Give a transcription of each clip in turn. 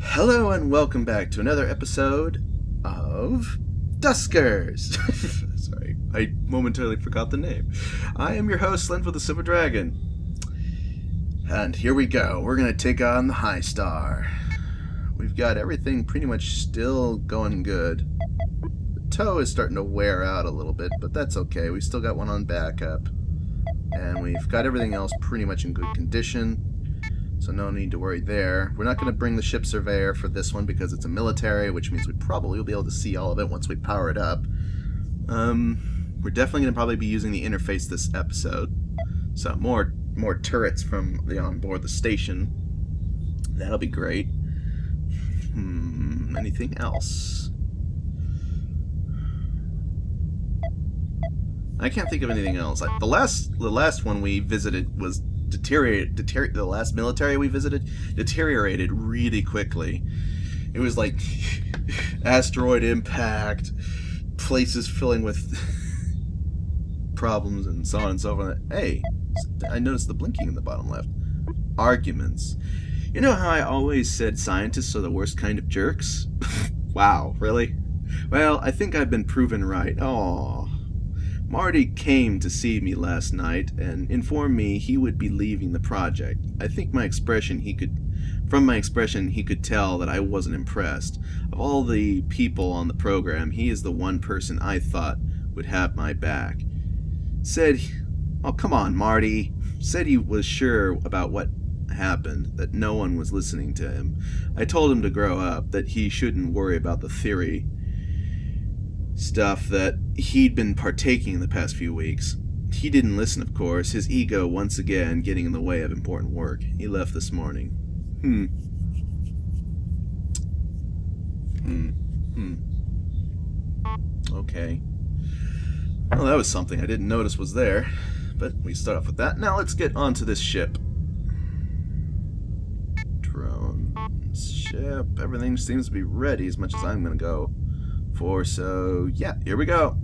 Hello and welcome back to another episode of Duskers. Sorry, I momentarily forgot the name. I am your host, Lent with the Silver Dragon. And here we go. We're going to take on the High Star. We've got everything pretty much still going good. The toe is starting to wear out a little bit, but that's okay. We still got one on backup. And we've got everything else pretty much in good condition. So no need to worry there. We're not going to bring the ship surveyor for this one because it's a military, which means we probably will be able to see all of it once we power it up. We're definitely going to probably be using the interface this episode. So more turrets from the onboard the station. That'll be great. Anything else? I can't think of anything else. The last one we visited was the last military we visited deteriorated really quickly. It was like asteroid impact, places filling with problems, and so on and so forth. Hey, I noticed the blinking in the bottom left. Arguments. You know how I always said scientists are the worst kind of jerks? Wow, really? Well, I think I've been proven right. Aww. Marty came to see me last night and informed me he would be leaving the project. I think from my expression he could tell that I wasn't impressed. Of all the people on the program, he is the one person I thought would have my back. Said, oh come on Marty, said he was sure about what happened, that no one was listening to him. I told him to grow up, that he shouldn't worry about the theory stuff that he'd been partaking in the past few weeks. He didn't listen, of course, his ego once again getting in the way of important work. He left this morning. Okay. Well, that was something I didn't notice was there, but we start off with that. Now let's get onto this ship. Drone ship. Everything seems to be ready as much as I'm going to go for, so yeah, here we go.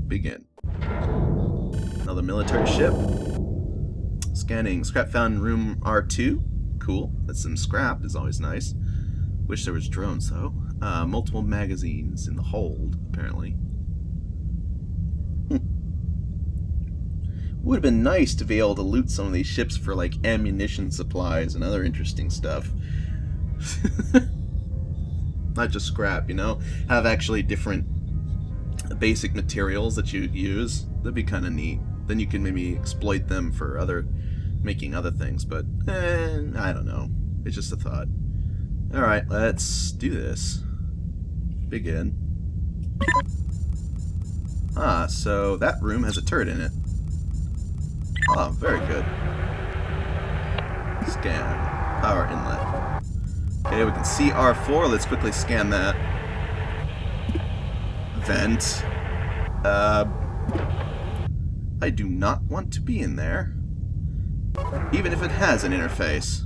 Begin. Another military ship. Scanning. Scrap found in room R2. Cool. That's some scrap. Is always nice. Wish there was drones though. Multiple magazines in the hold, apparently. Would have been nice to be able to loot some of these ships for like ammunition supplies and other interesting stuff. Not just scrap, you know? Have actually different basic materials that you use. That'd be kind of neat. Then you can maybe exploit them for making other things, but I don't know. It's just a thought. Alright, let's do this. Begin. Ah, so that room has a turret in it. Oh, very good. Scan. Power inlet. Okay, we can see R4. Let's quickly scan that. Vent. I do not want to be in there. Even if it has an interface.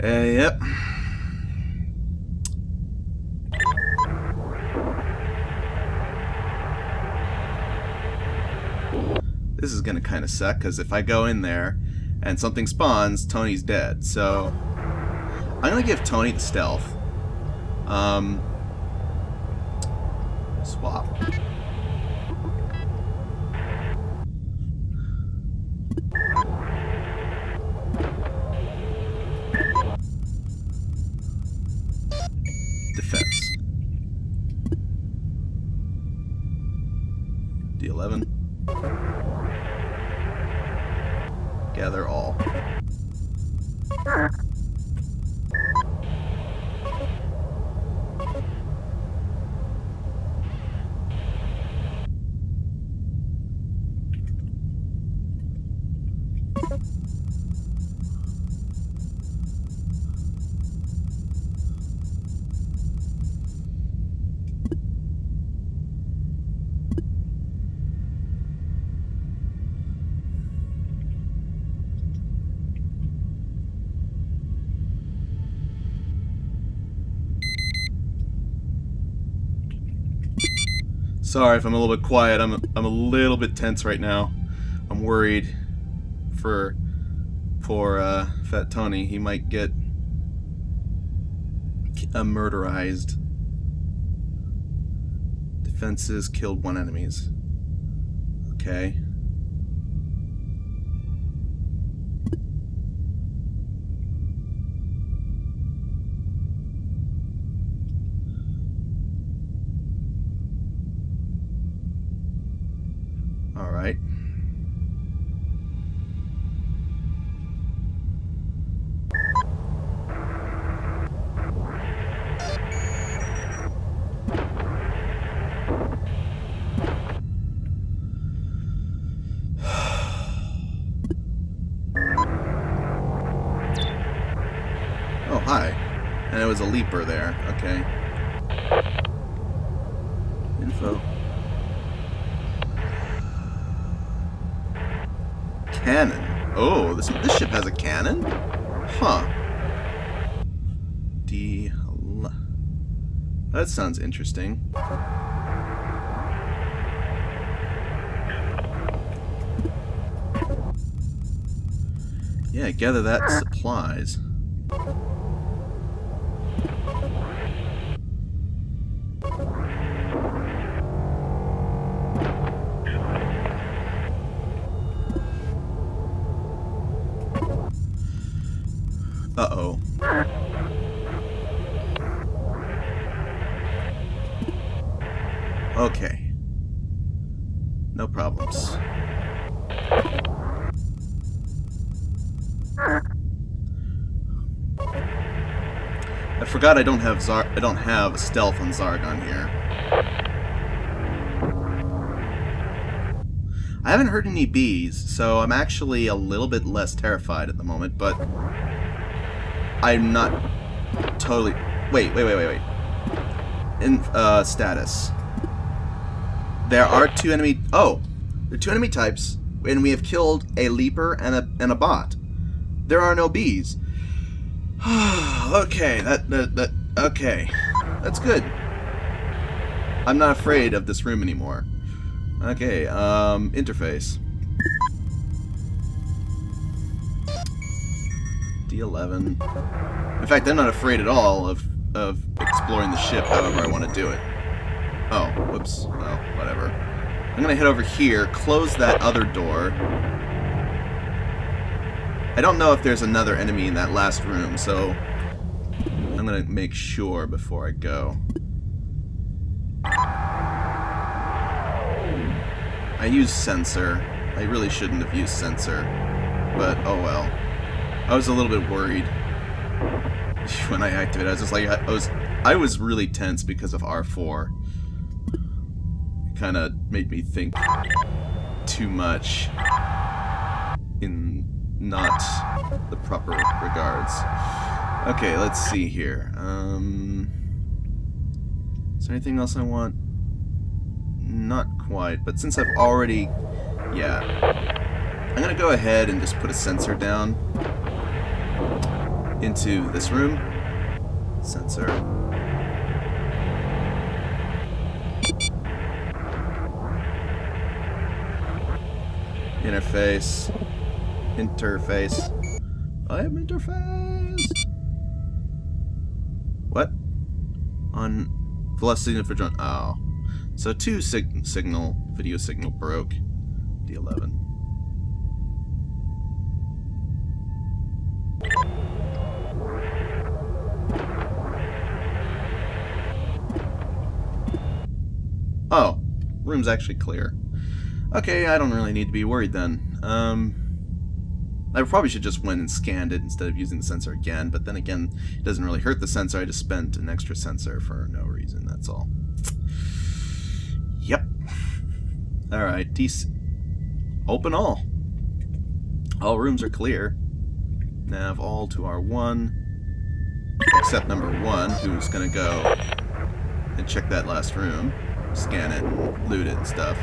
Yep. This is going to kind of suck, because if I go in there and something spawns, Tony's dead. So I'm going to give Tony the stealth. Swap. Defense. D11. Gather all. Sorry if I'm a little bit quiet. I'm a little bit tense right now. I'm worried for poor Fat Tony. He might get murderized. Defenses killed 1 enemies. Okay. Alright. Oh, hi. And it was a leaper there. Okay. Info. Cannon. Oh, this ship has a cannon? Huh. That sounds interesting. Yeah, gather that supplies. Uh-oh. Okay. No problems. I forgot I don't have stealth on Zargon here. I haven't heard any bees, so I'm actually a little bit less terrified at the moment, but I'm not totally... Wait. In, status. There are 2 enemy... Oh! There are 2 enemy types, and we have killed a leaper and a bot. There are no bees. Okay, okay. That's good. I'm not afraid of this room anymore. Okay, interface. D11. In fact, I'm not afraid at all of exploring the ship however I want to do it. Oh, whoops. Well, whatever. I'm gonna head over here, close that other door. I don't know if there's another enemy in that last room, so I'm gonna make sure before I go. I used sensor. I really shouldn't have used sensor, but oh well. I was a little bit worried when I activated. I was just like, I was really tense because of R4. It kind of made me think too much in not the proper regards. Okay, let's see here. Is there anything else I want? Not quite, but since I've already... Yeah. I'm gonna go ahead and just put a sensor down into this room. Sensor. Interface. I am interface. What? On velocity for drone. Oh. So 2 video signal broke. D11. Oh, room's actually clear. Okay, I don't really need to be worried then. I probably should just went and scanned it instead of using the sensor again, but then again, it doesn't really hurt the sensor. I just spent an extra sensor for no reason, that's all. Yep. Alright, open all. All rooms are clear. Nav all to R1, except number 1, who's gonna go and check that last room, scan it, and loot it and stuff.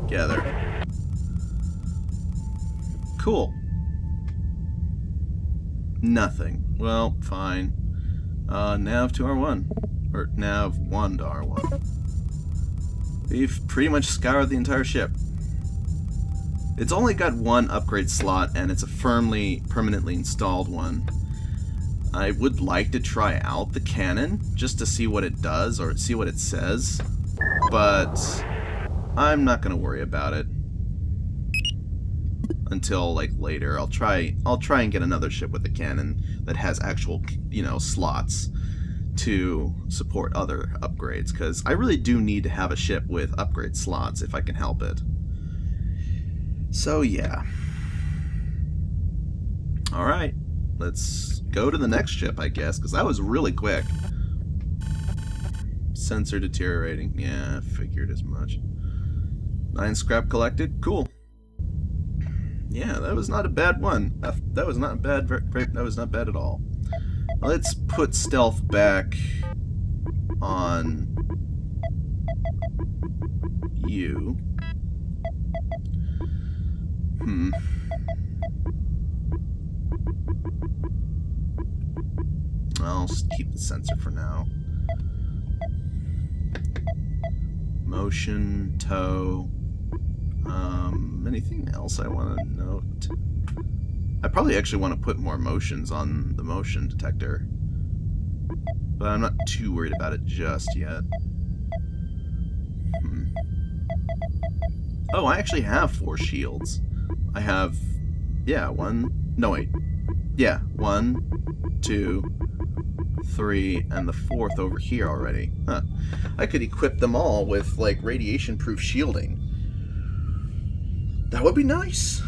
Gather. Cool. Nothing. Well, fine. Nav to R1. Or Nav 1 to R1. We've pretty much scoured the entire ship. It's only got one upgrade slot, and it's a permanently installed one. I would like to try out the cannon, just to see what it does, or see what it says. But I'm not going to worry about it until, like, later. I'll try and get another ship with a cannon that has actual, you know, slots to support other upgrades, because I really do need to have a ship with upgrade slots if I can help it. So yeah. Alright, let's go to the next ship, I guess, because that was really quick. Sensor deteriorating. Yeah, I figured as much. 9 scrap collected. Cool. Yeah, that was not a bad one. That was not bad. That was not bad at all. Let's put stealth back on you. I'll just keep the sensor for now. Motion, tow. Anything else I want to note? I probably actually want to put more motions on the motion detector, but I'm not too worried about it just yet. Oh, I actually have 4 shields. I have, yeah, 1, no wait, yeah, 1, 2, 3, and the 4th over here already. Huh. I could equip them all with, like, radiation-proof shielding. That would be nice.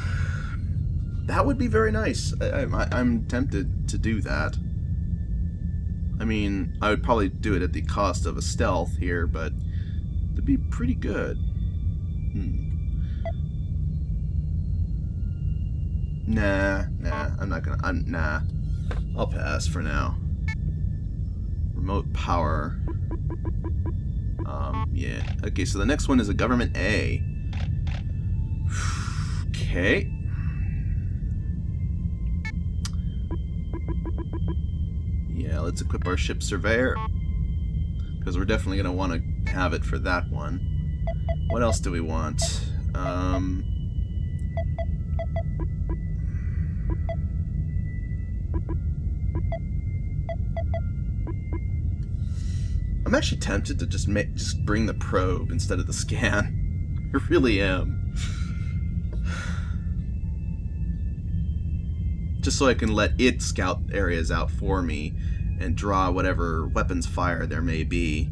That would be very nice. I'm tempted to do that. I mean, I would probably do it at the cost of a stealth here, but it'd be pretty good. Nah, I'm not gonna, nah. I'll pass for now. Remote power. Yeah. Okay, so the next one is a government A. Okay. Yeah, let's equip our ship surveyor, because we're definitely going to want to have it for that one. What else do we want? I'm actually tempted to just bring the probe instead of the scan. I really am. Just so I can let it scout areas out for me and draw whatever weapons fire there may be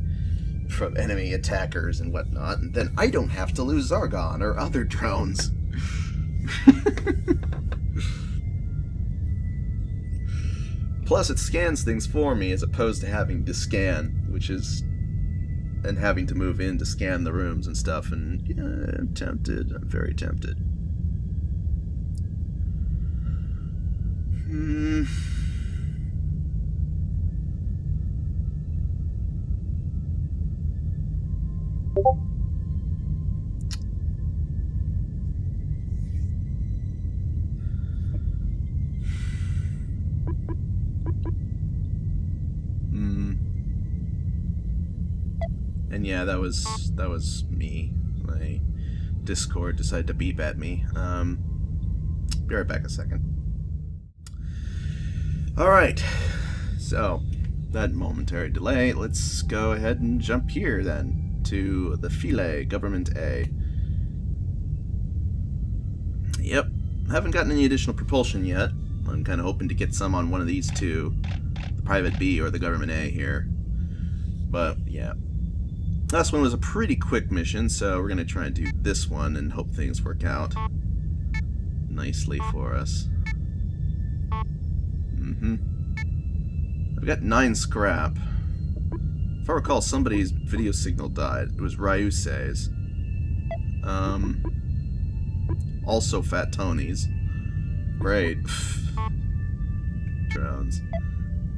from enemy attackers and whatnot, and then I don't have to lose Zargon or other drones. Plus, it scans things for me as opposed to having to scan, and having to move in to scan the rooms and stuff, and yeah, I'm tempted. I'm very tempted. And yeah, that was me. My Discord decided to beep at me. Be right back a second. Alright, so that momentary delay, let's go ahead and jump here then to the Philae Government A. Yep, haven't gotten any additional propulsion yet. I'm kind of hoping to get some on one of these two, the Private B or the Government A here. But yeah, last one was a pretty quick mission, so we're going to try and do this one and hope things work out nicely for us. I've got 9 scrap. If I recall, somebody's video signal died. It was Ryuse's. Also Fat Tony's. Great. Drones.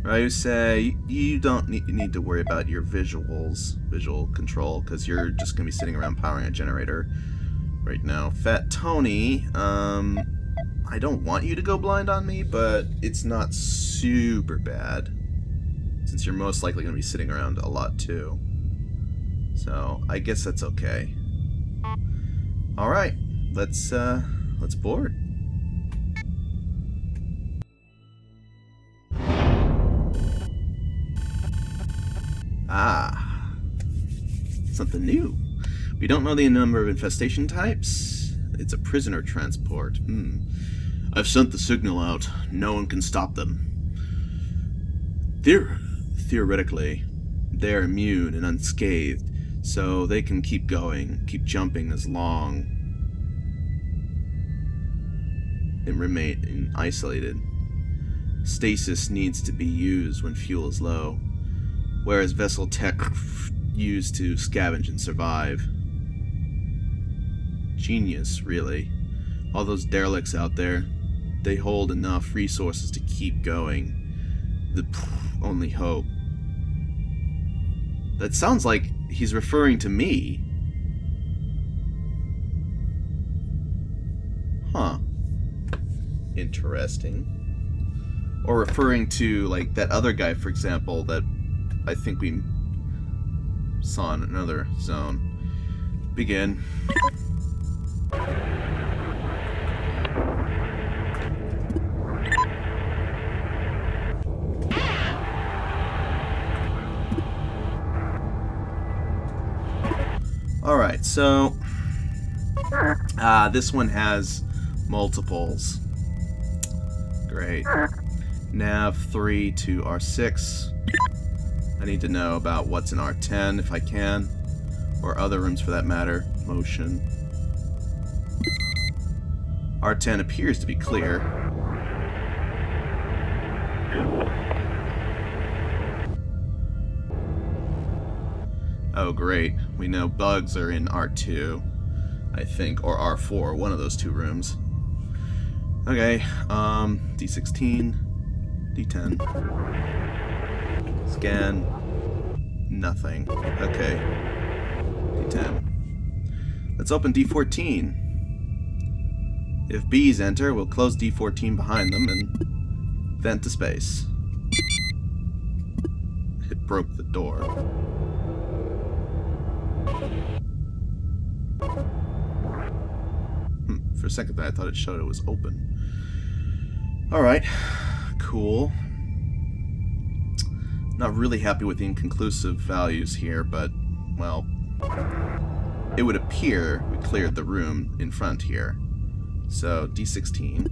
Ryuse, you don't need to worry about your visual control, because you're just going to be sitting around powering a generator right now. Fat Tony, I don't want you to go blind on me, but it's not super bad. since you're most likely going to be sitting around a lot too. So I guess that's okay. All right, let's board. Ah, something new. We don't know the number of infestation types. It's a prisoner transport. I've sent the signal out. No one can stop them. Theoretically, they're immune and unscathed, so they can keep going, keep jumping as long and remain isolated. Stasis needs to be used when fuel is low, whereas vessel tech used to scavenge and survive. Genius, really. All those derelicts out there, they hold enough resources to keep going. The only hope. That sounds like he's referring to me. Huh. Interesting. Or referring to, like, that other guy, for example, that I think we saw in another zone. Begin. Alright, so this one has multiples. Great. Nav 3 to R6. I need to know about what's in R10 if I can, or other rooms for that matter. Motion. R10 appears to be clear. Oh great, we know bugs are in R2, I think, or R4, one of those two rooms. Okay, D16, D10, scan, nothing. Okay, D10. Let's open D14. If bees enter, we'll close D14 behind them and vent to space. It broke the door. For a second there, I thought it showed it was open. Alright, cool. Not really happy with the inconclusive values here, but, well, it would appear we cleared the room in front here. So, D16.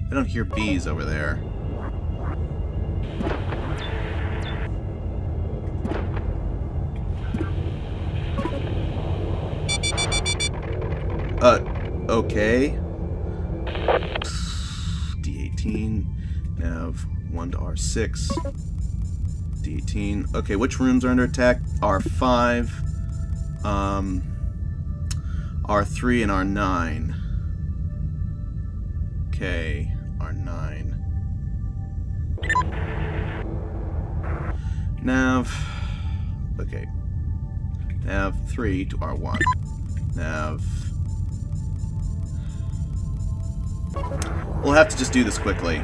I don't hear bees over there. Okay. D18. Nav 1 to R6. D18. Okay, which rooms are under attack? R5. R3 and R9. Okay, R9. Nav. Okay. Nav 3 to R1. Nav. We'll have to just do this quickly.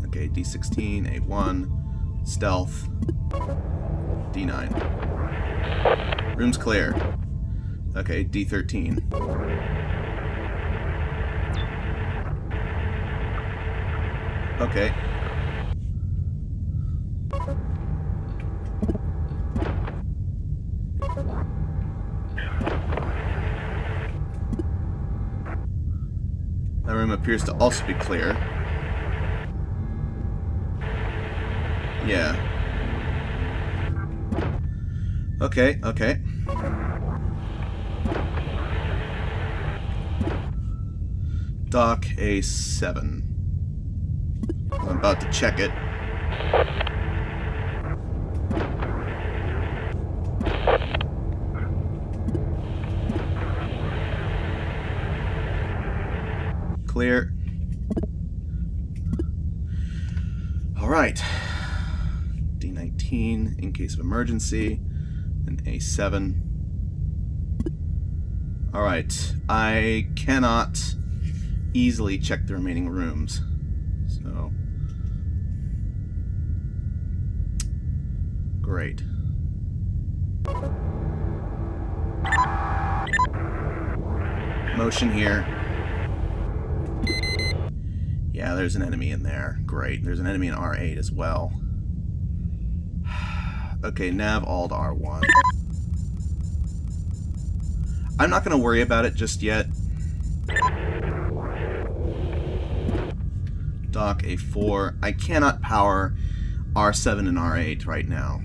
Okay, D16, A1, stealth, D9. Room's clear. Okay, D13. Okay. That room appears to also be clear. Yeah. Okay, okay. Dock A7. I'm about to check it. Clear. Alright. D19 in case of emergency. And A7. Alright. I cannot easily check the remaining rooms. So. Great. Motion here. Yeah, there's an enemy in there. Great. There's an enemy in R8 as well. Okay, nav alt R1. I'm not going to worry about it just yet. Dock A4. I cannot power R7 and R8 right now.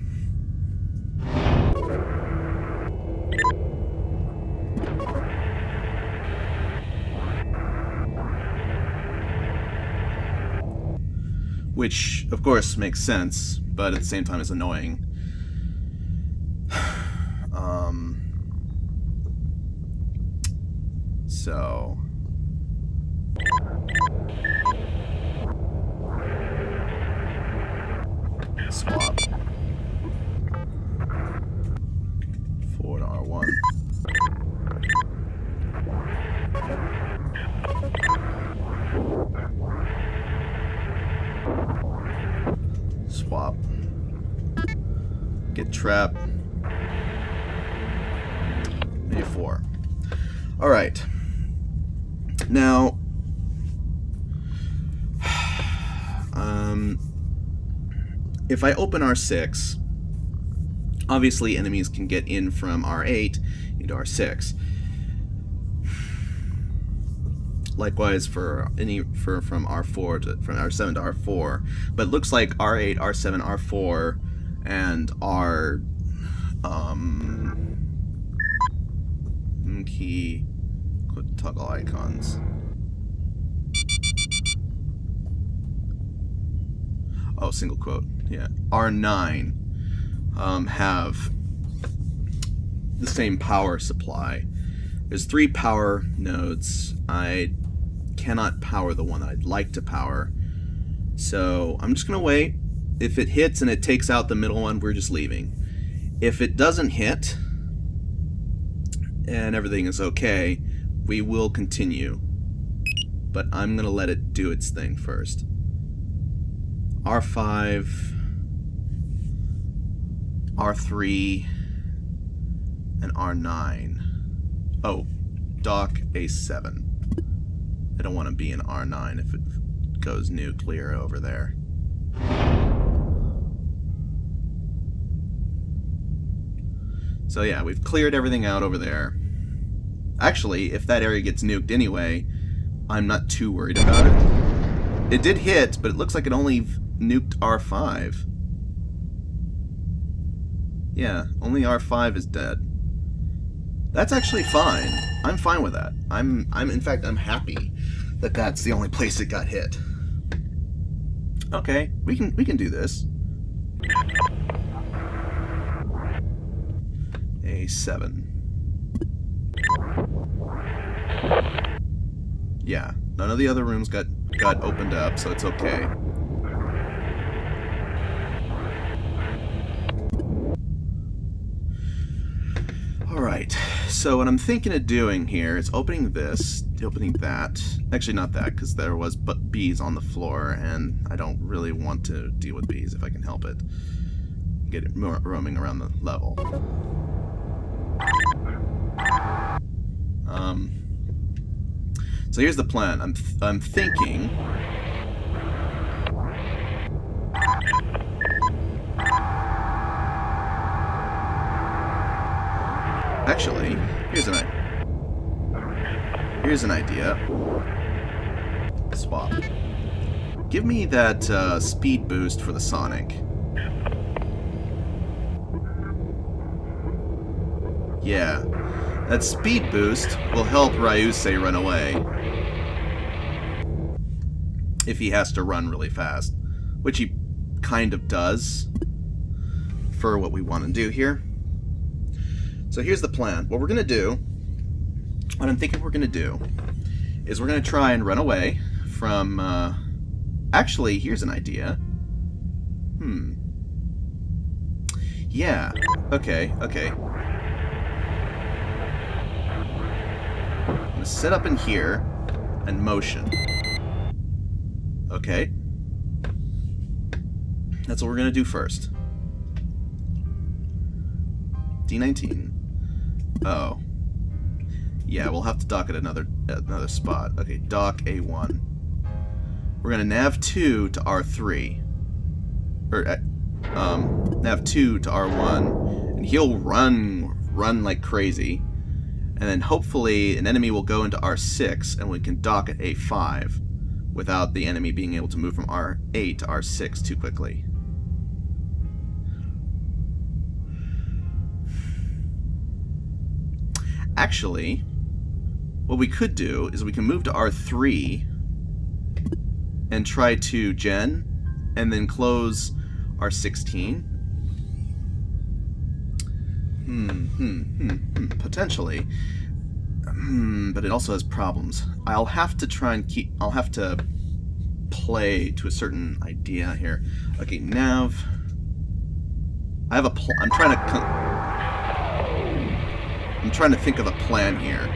Which, of course, makes sense, but at the same time is annoying. So... swap. Forward R1. Swap. Get trap. A4. Alright. Now, if I open R6, obviously enemies can get in from R8 into R6. Likewise for from R4 to from R7 to R4, but it looks like R8, R7, R4, and R key toggle icons. Oh, single quote. Yeah, R9 have the same power supply. There's 3 power nodes. I cannot power the one that I'd like to power, so I'm just gonna wait. If it hits and it takes out the middle one, we're just leaving. If it doesn't hit and everything is okay, we will continue, but I'm gonna let it do its thing first. R5, R3, and R9. Oh, dock A7. I don't want to be in R9 if it goes nuclear over there. So yeah, we've cleared everything out over there. Actually, if that area gets nuked anyway, I'm not too worried about it. It did hit, but it looks like it only nuked R5. Yeah, only R5 is dead. That's actually fine. I'm fine with that. In fact, I'm happy that that's the only place it got hit. Okay, we can do this. A7. Yeah, none of the other rooms got opened up, so it's okay. Alright, so what I'm thinking of doing here is opening this, opening that. Actually, not that, because there was bees on the floor, and I don't really want to deal with bees if I can help it. Get it roaming around the level. So here's the plan. I'm thinking... Actually, here's an idea. Swap. Give me that speed boost for the Sonic. Yeah, that speed boost will help Ryusei run away if he has to run really fast, which he kind of does for what we want to do here. So here's the plan. What we're going to do, what I'm thinking we're going to do, is we're going to try and run away from... actually, here's an idea. Yeah. Okay, okay. I'm gonna set up in here and motion. Okay. That's what we're gonna do first. D19. Oh. Yeah, we'll have to dock at another spot. Okay, dock A1. We're gonna nav 2 to R3. Or nav 2 to R1, and he'll run like crazy. And then hopefully an enemy will go into R6 and we can dock at A5 without the enemy being able to move from R8 to R6 too quickly. Actually, what we could do is we can move to R3 and try to gen and then close R16. Potentially. But it also has problems. I'll have to play to a certain idea here. Okay, nav. I have I'm trying to think of a plan here.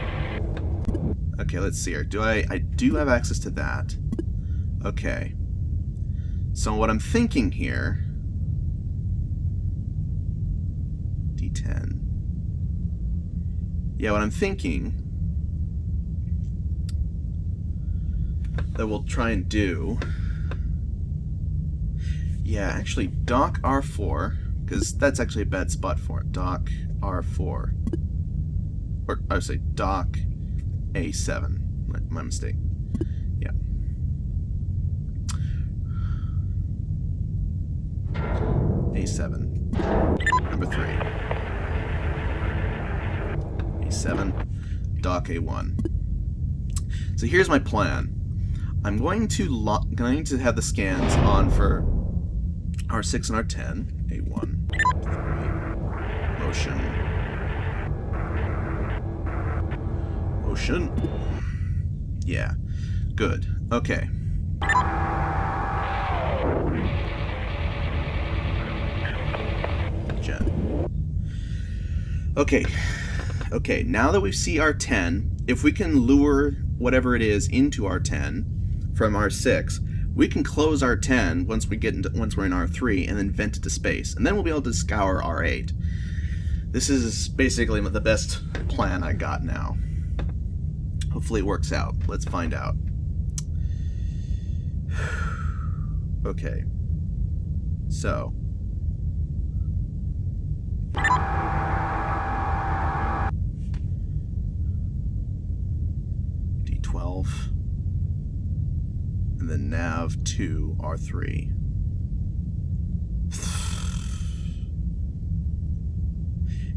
Okay, let's see here. I do have access to that. Okay. So what I'm thinking here, D10. Yeah, what I'm thinking that we'll try and do, yeah, actually dock R4, because that's actually a bad spot for it. Dock R4. Or I would say dock A7. My mistake. Yeah. A7. Number 3. A7. Dock A1. So here's my plan. I'm going to have the scans on for R6 and R10. A1. 3. Motion. Motion. Yeah. Good. Okay. Gen. Okay. Okay, now that we see R10, if we can lure whatever it is into R10 from R6, we can close R10 once we're in R3 and then vent it to space. And then we'll be able to scour R8. This is basically the best plan I got now. Hopefully it works out. Let's find out. Okay. So. D12. And then nav 2, R3.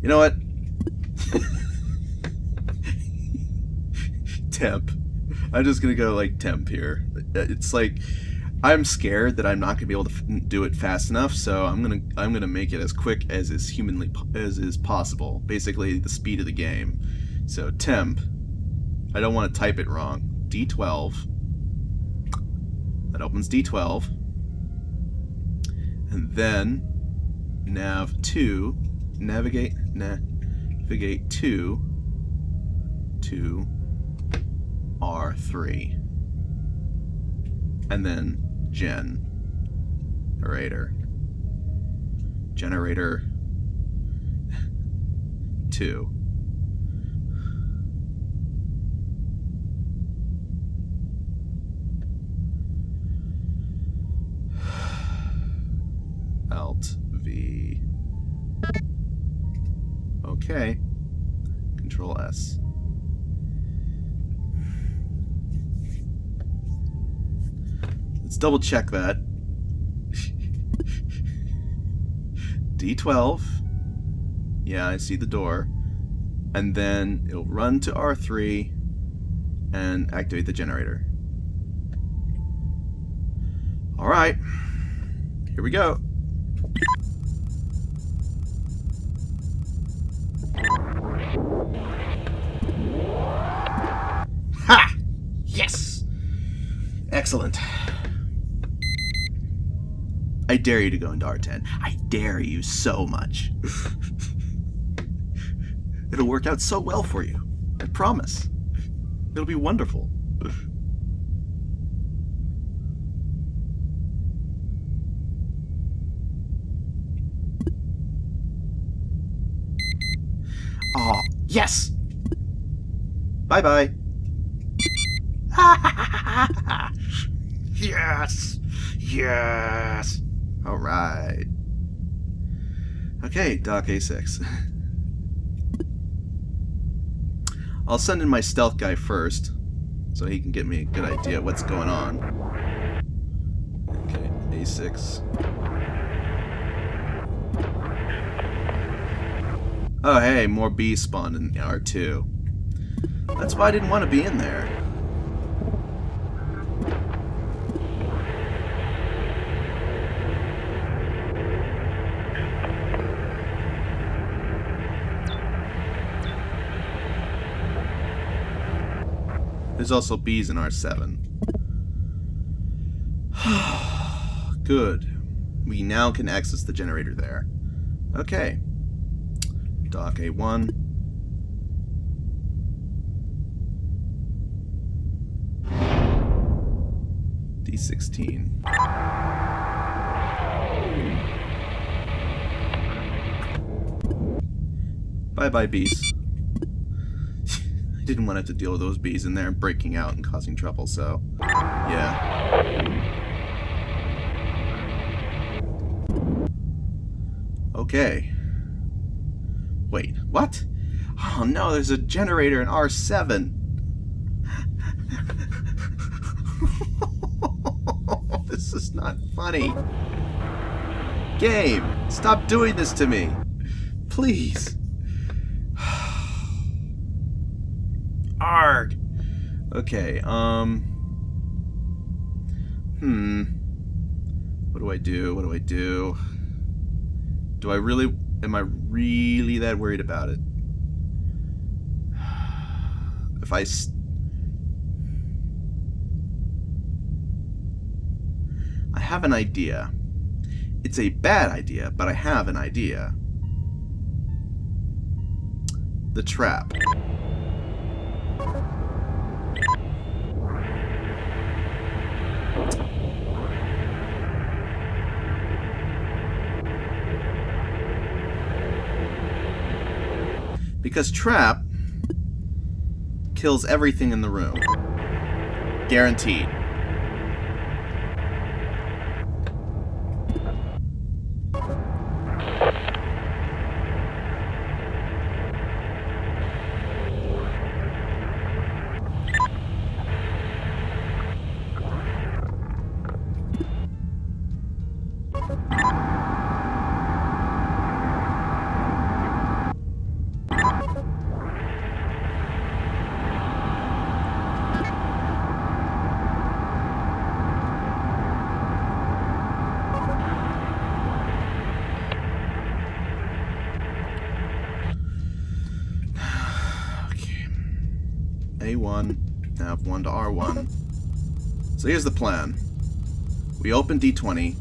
You know what? Temp. I'm just gonna go like temp here. It's like I'm scared that I'm not gonna be able to do it fast enough, so I'm gonna make it as quick as is possible. Basically, the speed of the game. So temp. I don't want to type it wrong. D12. That opens D12, and then nav 2. Navigate 2 to R3, and then generator 2. Alt V. Okay. Control S. Let's double check that. D12. Yeah, I see the door. And then it'll run to R3 and activate the generator. Alright. Here we go. Ha! Yes! Excellent. I dare you to go into R10. I dare you so much. It'll work out so well for you. I promise. It'll be wonderful. Oh, yes! Bye-bye. Yes! Yes! Alright. Okay, Doc A6. I'll send in my stealth guy first, so he can get me a good idea of what's going on. Okay, A6. Oh hey, more bees spawned in R2. That's why I didn't want to be in there. There's also bees in R7. Good. We now can access the generator there. Okay. Dock A1. D16. Bye-bye, bees. I didn't want to have to deal with those bees in there breaking out and causing trouble, so... yeah. Okay. Wait, what? Oh no, there's a generator in R7! This is not funny. Game, stop doing this to me! Please! Arg! Okay, What do I do? What do I do? Do I really... am I really that worried about it? If I... I have an idea. It's a bad idea, but I have an idea. The trap. Because trap kills everything in the room. Guaranteed. A1, now 1 to R1. So here's the plan. We open D20.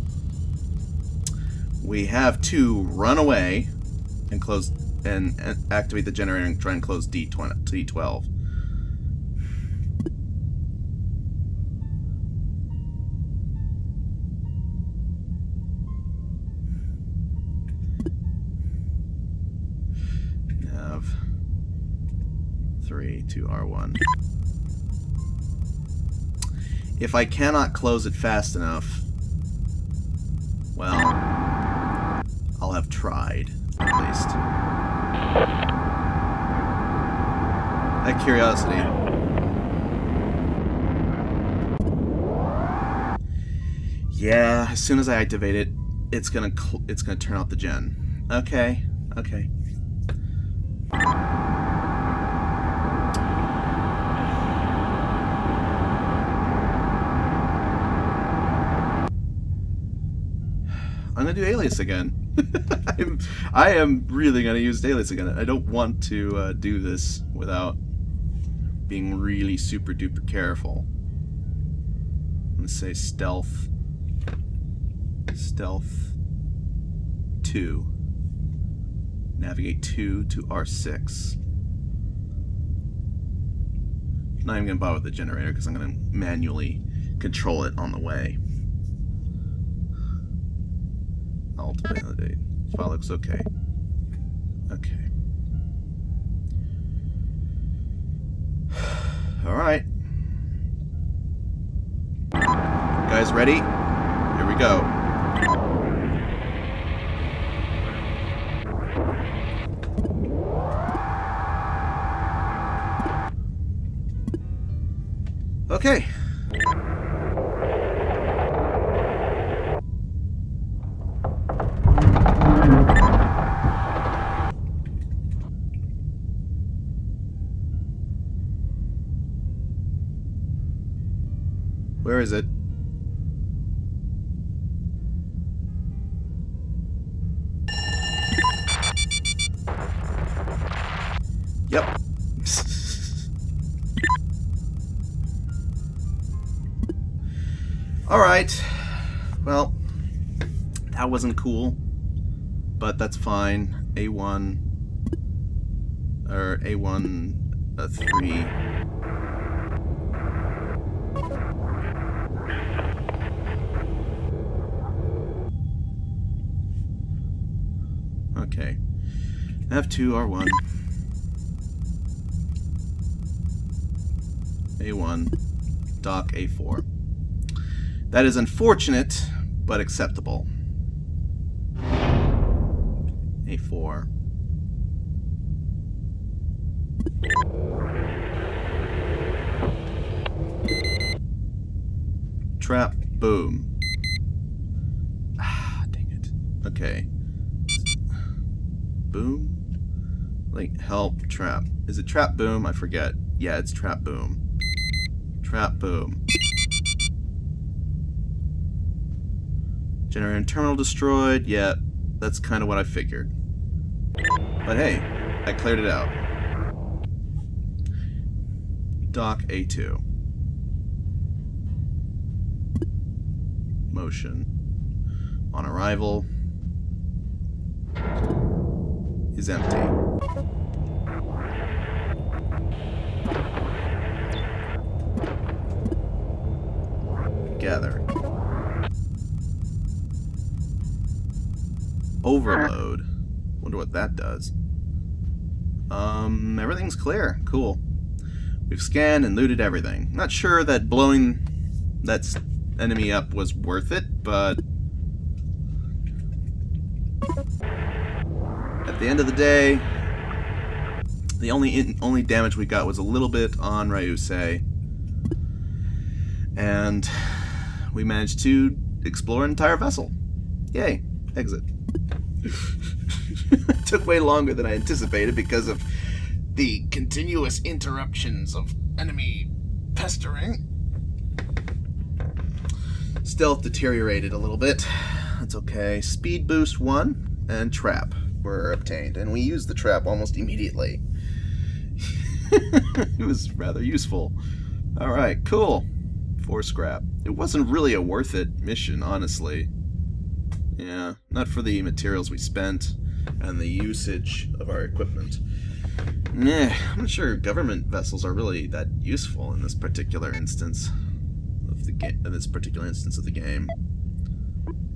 We have to run away and close and activate the generator and try and close D12. Nav 3 to R1. If I cannot close it fast enough, well, I'll have tried, at least. Out of curiosity. Yeah, as soon as I activate it, it's gonna turn off the gen. Okay, okay. I'm gonna do Alias again. I am really gonna use Alias again. I don't want to do this without being really super duper careful. I'm gonna say stealth. Stealth 2. Navigate 2 to R6. Not even going to bother with the generator because I'm going to manually control it on the way. Alt validate. File looks okay. Okay. Alright. Guys ready? Here we go. Okay. Where is it? Yep. Alright. Well, that wasn't cool, but that's fine. A1, or A1, 3. Okay. F2, R1. A1, dock A4. That is unfortunate, but acceptable. A4. Trap, boom. Ah, dang it. Okay. Boom? Like, help, trap. Is it trap, boom? I forget. Yeah, it's trap, boom. Trap, boom. Generator and terminal destroyed. Yeah, that's kind of what I figured. But hey, I cleared it out. Dock A2. Motion. On arrival is empty. Gather. Overload. Wonder what that does. Everything's clear. Cool. We've scanned and looted everything. Not sure that blowing that enemy up was worth it, but at the end of the day, the only damage we got was a little bit on Ryusei, and we managed to explore an entire vessel. Yay! Exit. It took way longer than I anticipated because of the continuous interruptions of enemy pestering. Stealth deteriorated a little bit. That's okay. Speed boost 1 and trap were obtained, and we used the trap almost immediately. It was rather useful. Alright, cool. 4 scrap. It wasn't really a worth it mission, honestly. Yeah, not for the materials we spent and the usage of our equipment. Nah, I'm not sure government vessels are really that useful in this particular instance of the game. In this particular instance of the game.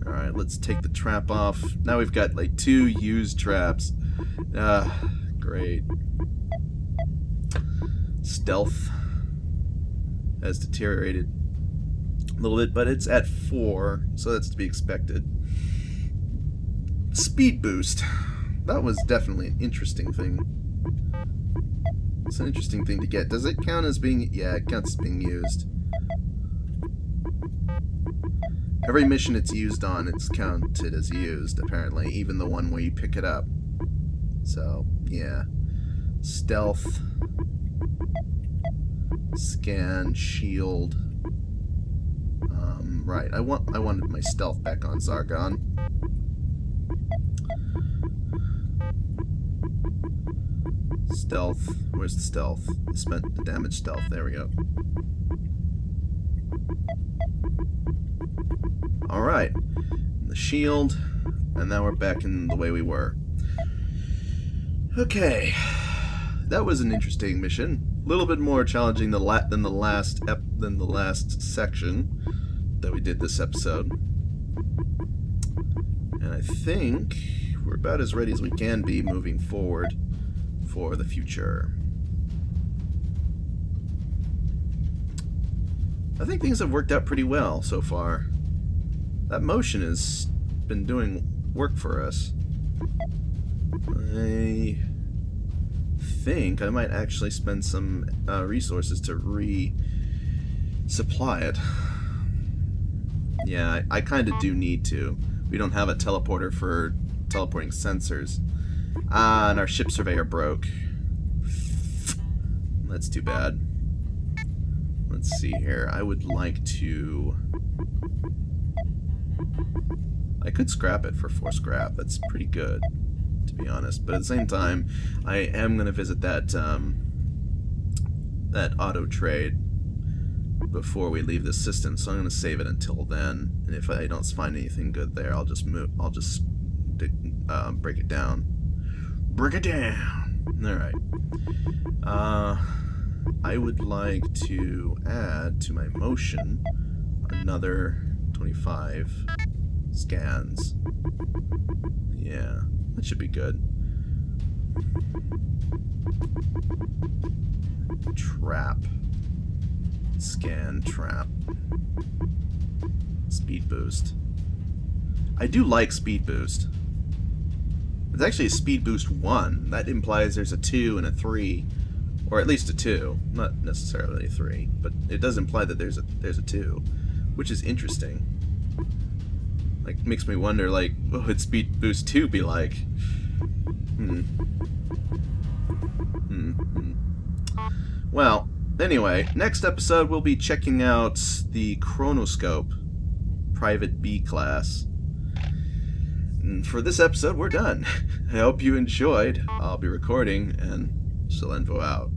All right, let's take the trap off. Now we've got like 2 used traps. Great. Stealth has deteriorated a little bit, but it's at 4, so that's to be expected. Speed boost. That was definitely an interesting thing. It's an interesting thing to get. Does it count as being... Yeah, it counts as being used. Every mission it's used on, it's counted as used, apparently. Even the one where you pick it up. So, yeah. Stealth. Scan. Shield. Right. I wanted my stealth back on Zargon. Stealth. Where's the stealth? The damage stealth. There we go. Alright. The shield, and now we're back in the way we were. Okay, that was an interesting mission. A little bit more challenging than the last section that we did this episode. And I think we're about as ready as we can be moving forward for the future. I think things have worked out pretty well so far. That motion has been doing work for us. I think I might actually spend some resources to resupply it. Yeah, I kind of do need to. We don't have a teleporter for teleporting sensors. And our ship surveyor broke. That's too bad. Let's see here. I would like to... I could scrap it for 4 scrap. That's pretty good, to be honest. But at the same time, I am going to visit that that auto trade before we leave the system, so I'm going to save it until then. And if I don't find anything good there, I'll just break it down. Break it down. All right. I would like to add to my motion another 25 scans. Yeah, that should be good. Trap. Scan trap. Speed boost. I do like speed boost. It's actually a speed boost 1. That implies there's a 2 and a 3. Or at least a 2. Not necessarily a 3. But it does imply that there's a 2. Which is interesting. Like, makes me wonder, like, what would speed boost 2 be like? Well, anyway, next episode we'll be checking out the chronoscope, Private B class. And for this episode, we're done. I hope you enjoyed. I'll be recording, and Silenvo out.